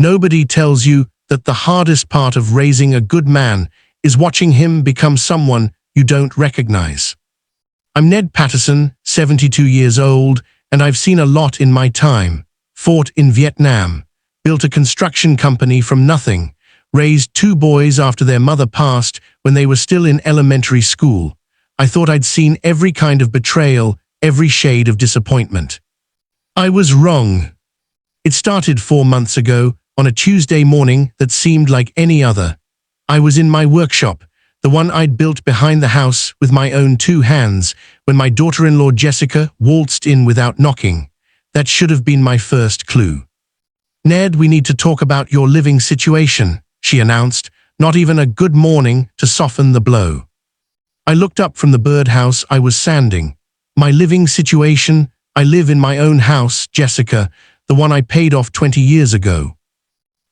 Nobody tells you that the hardest part of raising a good man is watching him become someone you don't recognize. I'm Ned Patterson, 72 years old, and I've seen a lot in my time. Fought in Vietnam, built a construction company from nothing, raised 2 boys after their mother passed when they were still in elementary school. I thought I'd seen every kind of betrayal, every shade of disappointment. I was wrong. It started 4 months ago, on a Tuesday morning that seemed like any other. I was in my workshop, the one I'd built behind the house with my own 2 hands, when my daughter-in-law Jessica waltzed in without knocking. That should have been my first clue. "Ned, we need to talk about your living situation," she announced, not even a good morning to soften the blow. I looked up from the birdhouse I was sanding. "My living situation? I live in my own house, Jessica, the one I paid off 20 years ago."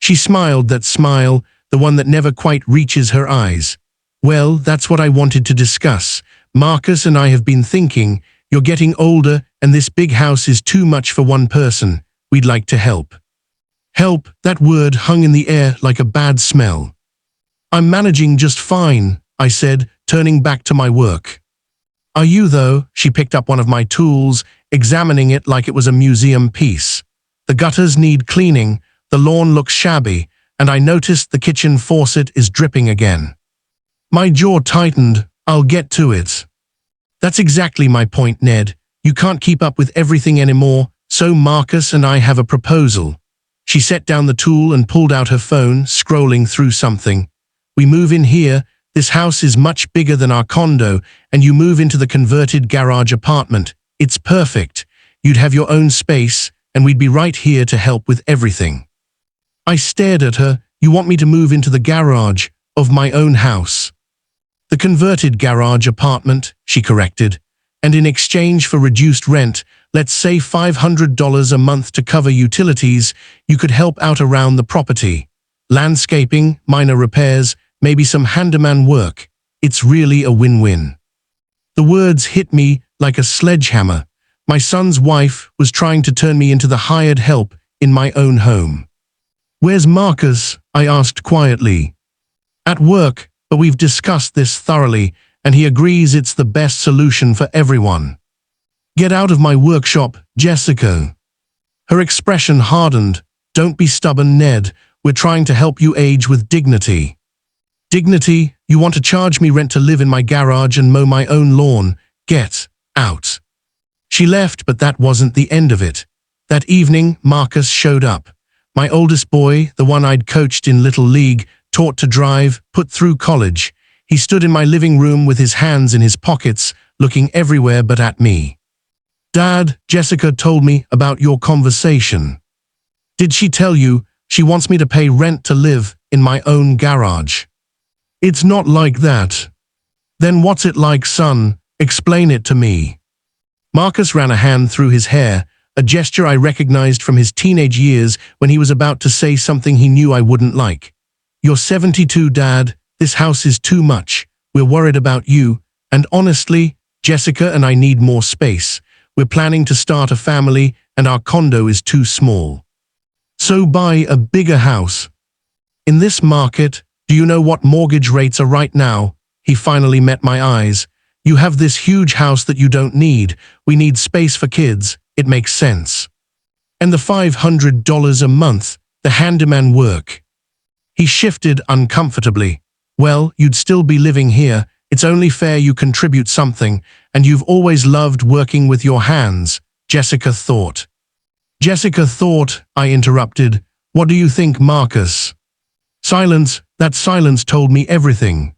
She smiled that smile, the one that never quite reaches her eyes. "Well, that's what I wanted to discuss. Marcus and I have been thinking, you're getting older and this big house is too much for one person. We'd like to help." Help, that word hung in the air like a bad smell. "I'm managing just fine," I said, turning back to my work. "Are you though?" She picked up one of my tools, examining it like it was a museum piece. "The gutters need cleaning, the lawn looks shabby, and I noticed the kitchen faucet is dripping again." My jaw tightened. "I'll get to it." "That's exactly my point, Ned. You can't keep up with everything anymore, so Marcus and I have a proposal." She set down the tool and pulled out her phone, scrolling through something. "We move in here, this house is much bigger than our condo, and you move into the converted garage apartment. It's perfect. You'd have your own space, and we'd be right here to help with everything." I stared at her. "You want me to move into the garage of my own house?" "The converted garage apartment," she corrected. "And in exchange for reduced rent, let's say $500 a month to cover utilities, you could help out around the property. Landscaping, minor repairs, maybe some handyman work. It's really a win-win." The words hit me like a sledgehammer. My son's wife was trying to turn me into the hired help in my own home. "Where's Marcus?" I asked quietly. "At work, but we've discussed this thoroughly, and he agrees it's the best solution for everyone." "Get out of my workshop, Jessica." Her expression hardened. "Don't be stubborn, Ned. We're trying to help you age with dignity." "Dignity? You want to charge me rent to live in my garage and mow my own lawn? Get out." She left, but that wasn't the end of it. That evening, Marcus showed up. My oldest boy, the one I'd coached in Little League, taught to drive, put through college. He stood in my living room with his hands in his pockets, looking everywhere but at me. "Dad, Jessica told me about your conversation." "Did she tell you she wants me to pay rent to live in my own garage?" "It's not like that." "Then what's it like, son? Explain it to me." Marcus ran a hand through his hair, a gesture I recognized from his teenage years when he was about to say something he knew I wouldn't like. "You're 72, Dad. This house is too much. We're worried about you, and honestly, Jessica and I need more space. We're planning to start a family, and our condo is too small. So buy a bigger house." "In this market, do you know what mortgage rates are right now?" He finally met my eyes. "You have this huge house that you don't need. We need space for kids. It makes sense. And the $500 a month, the handyman work." He shifted uncomfortably. "Well, you'd still be living here. It's only fair you contribute something, and you've always loved working with your hands," Jessica thought. "Jessica thought," I interrupted. "What do you think, Marcus?" "Silence. That silence told me everything."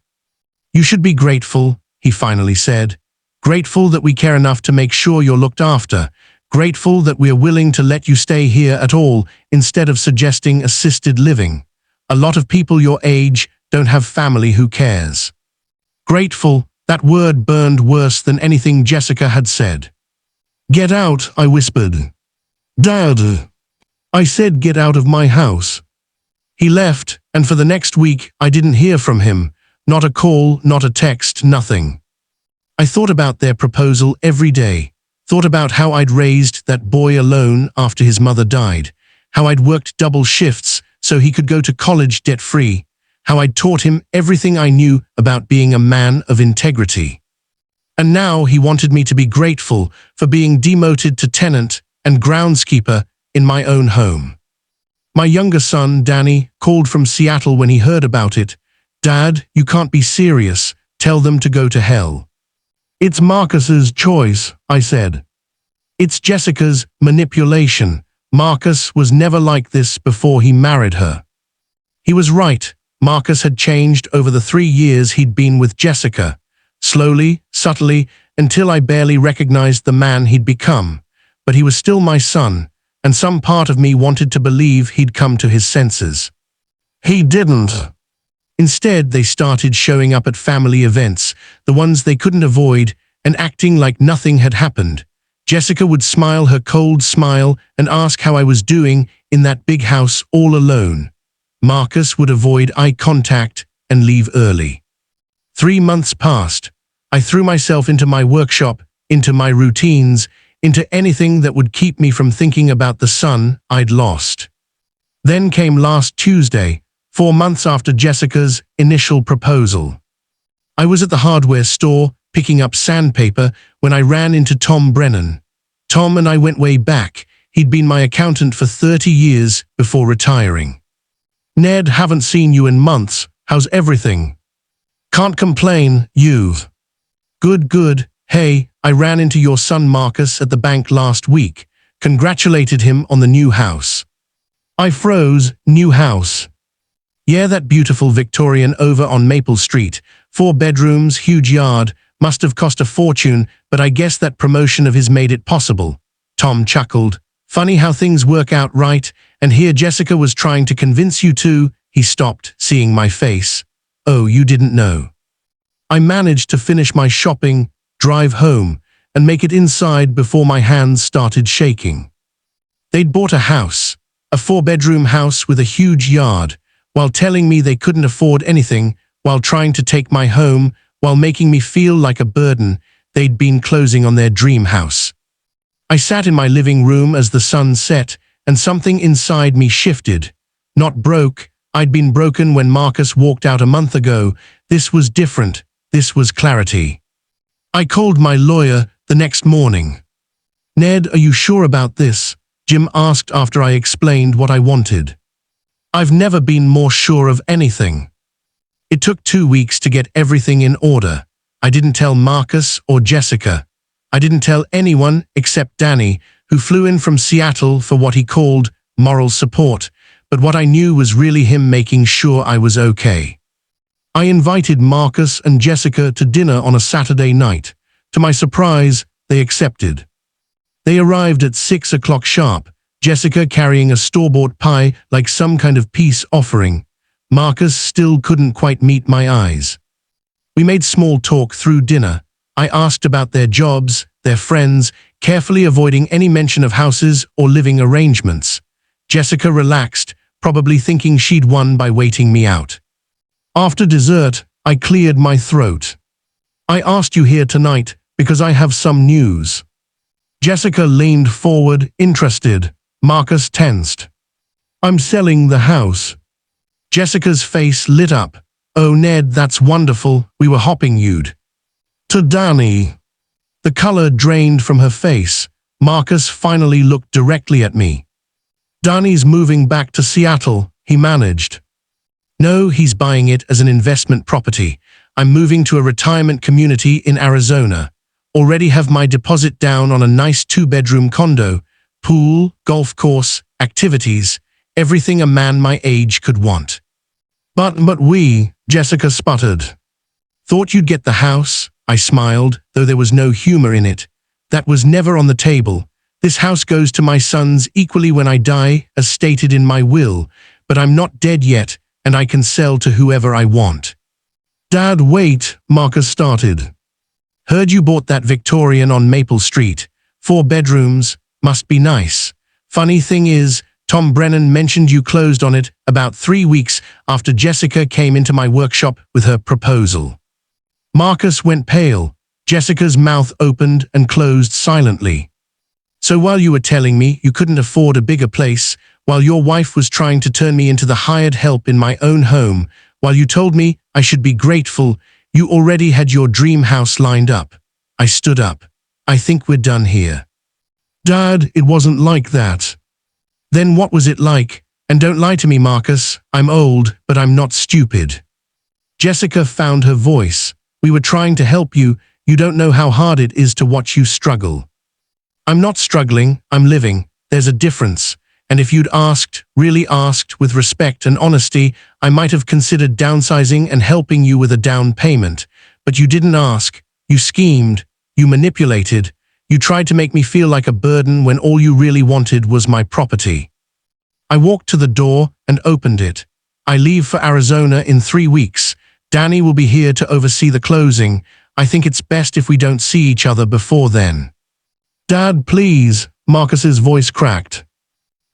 "You should be grateful," he finally said. "Grateful that we care enough to make sure you're looked after. Grateful that we're willing to let you stay here at all instead of suggesting assisted living. A lot of people your age don't have family who cares." Grateful, that word burned worse than anything Jessica had said. "Get out," I whispered. "Dad." I said, "Get out of my house." He left, and for the next week I didn't hear from him. Not a call, not a text, nothing. I thought about their proposal every day. Thought about how I'd raised that boy alone after his mother died. How I'd worked double shifts so he could go to college debt-free, how I'd taught him everything I knew about being a man of integrity. And now he wanted me to be grateful for being demoted to tenant and groundskeeper in my own home. My younger son, Danny, called from Seattle when he heard about it. "Dad, you can't be serious. Tell them to go to hell." "It's Marcus's choice," I said. "It's Jessica's manipulation. Marcus was never like this before he married her." He was right. Marcus had changed over the 3 years he'd been with Jessica, slowly, subtly, until I barely recognized the man he'd become. But he was still my son, and some part of me wanted to believe he'd come to his senses. He didn't. Instead, they started showing up at family events, the ones they couldn't avoid, and acting like nothing had happened. Jessica would smile her cold smile and ask how I was doing in that big house all alone. Marcus would avoid eye contact and leave early. 3 months passed. I threw myself into my workshop, into my routines, into anything that would keep me from thinking about the son I'd lost. Then came last Tuesday, 4 months after Jessica's initial proposal. I was at the hardware store picking up sandpaper when I ran into Tom Brennan. Tom and I went way back. He'd been my accountant for 30 years before retiring. "Ned, haven't seen you in months. How's everything?" "Can't complain, you've." "Good, good. Hey, I ran into your son Marcus at the bank last week. Congratulated him on the new house." I froze. New house? "Yeah, that beautiful Victorian over on Maple Street. 4 bedrooms, huge yard. Must have cost a fortune, but I guess that promotion of his made it possible." Tom chuckled. "Funny how things work out, right? And here Jessica was trying to convince you to." He stopped, seeing my face. "Oh, you didn't know." I managed to finish my shopping, drive home, and make it inside before my hands started shaking. They'd bought a house, a 4-bedroom house with a huge yard, while telling me they couldn't afford anything, while trying to take my home, while making me feel like a burden. They'd been closing on their dream house. I sat in my living room as the sun set, and something inside me shifted. Not broke. I'd been broken when Marcus walked out a month ago. This was different. This was clarity. I called my lawyer the next morning. "Ned, are you sure about this?" Jim asked after I explained what I wanted. "I've never been more sure of anything." It took 2 weeks to get everything in order. I didn't tell Marcus or Jessica. I didn't tell anyone except Danny, who flew in from Seattle for what he called moral support, but what I knew was really him making sure I was okay. I invited Marcus and Jessica to dinner on a Saturday night. To my surprise, they accepted. They arrived at 6 o'clock sharp, Jessica carrying a store-bought pie like some kind of peace offering. Marcus still couldn't quite meet my eyes. We made small talk through dinner. I asked about their jobs, their friends, carefully avoiding any mention of houses or living arrangements. Jessica relaxed, probably thinking she'd won by waiting me out. After dessert, I cleared my throat. "I asked you here tonight because I have some news." Jessica leaned forward, interested. Marcus tensed. "I'm selling the house." Jessica's face lit up. "Oh, Ned, that's wonderful. We were hoping you'd." "To Danny." The color drained from her face. Marcus finally looked directly at me. "Danny's moving back to Seattle," he managed. "No, he's buying it as an investment property. I'm moving to a retirement community in Arizona. Already have my deposit down on a nice 2-bedroom condo. Pool, golf course, activities, everything a man my age could want." But we, Jessica sputtered. "Thought you'd get the house," I smiled, though there was no humor in it. "That was never on the table. This house goes to my sons equally when I die, as stated in my will, but I'm not dead yet, and I can sell to whoever I want." "Dad, wait," Marcus started. "Heard you bought that Victorian on Maple Street. 4 bedrooms, must be nice. Funny thing is, Tom Brennan mentioned you closed on it about 3 weeks after Jessica came into my workshop with her proposal." Marcus went pale. Jessica's mouth opened and closed silently. "So while you were telling me you couldn't afford a bigger place, while your wife was trying to turn me into the hired help in my own home, while you told me I should be grateful, you already had your dream house lined up. I stood up. I think we're done here. Dad, it wasn't like that. Then what was it like? And don't lie to me, Marcus. I'm old, but I'm not stupid. Jessica found her voice. We were trying to help you. You don't know how hard it is to watch you struggle. I'm not struggling, I'm living. There's a difference. And if you'd asked, really asked, with respect and honesty, I might have considered downsizing and helping you with a down payment. But you didn't ask. You schemed. You manipulated. You tried to make me feel like a burden when all you really wanted was my property. I walked to the door and opened it. I leave for Arizona in 3 weeks. Danny will be here to oversee the closing. I think it's best if we don't see each other before then. Dad, please, Marcus's voice cracked.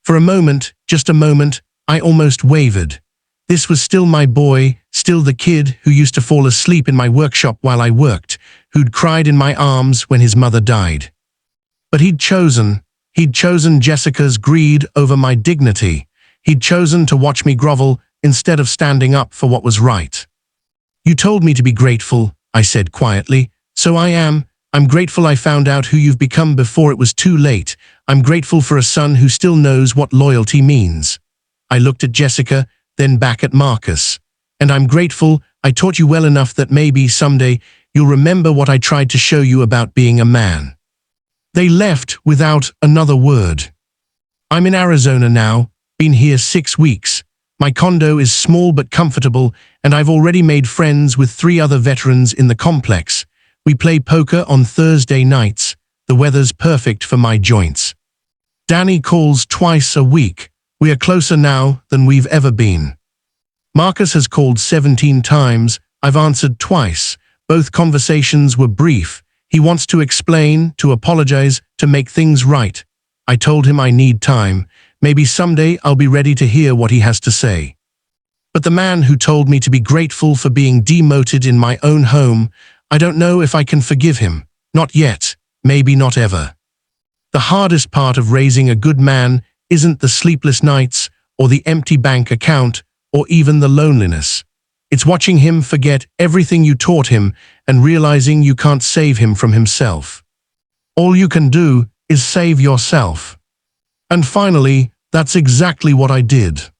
For a moment, just a moment, I almost wavered. This was still my boy, still the kid who used to fall asleep in my workshop while I worked, who'd cried in my arms when his mother died. But he'd chosen Jessica's greed over my dignity. He'd chosen to watch me grovel instead of standing up for what was right. You told me to be grateful, I said quietly, so I am. I'm grateful I found out who you've become before it was too late. I'm grateful for a son who still knows what loyalty means. I looked at Jessica, then back at Marcus. And I'm grateful I taught you well enough that maybe someday you'll remember what I tried to show you about being a man. They left without another word. I'm in Arizona now, been here 6 weeks. My condo is small but comfortable, and I've already made friends with 3 other veterans in the complex. We play poker on Thursday nights. The weather's perfect for my joints. Danny calls twice a week. We are closer now than we've ever been. Marcus has called 17 times. I've answered twice. Both conversations were brief. He wants to explain, to apologize, to make things right. I told him I need time. Maybe someday I'll be ready to hear what he has to say. But the man who told me to be grateful for being demoted in my own home, I don't know if I can forgive him. Not yet. Maybe not ever. The hardest part of raising a good man isn't the sleepless nights, or the empty bank account, or even the loneliness. It's watching him forget everything you taught him and realizing you can't save him from himself. All you can do is save yourself. And finally, that's exactly what I did.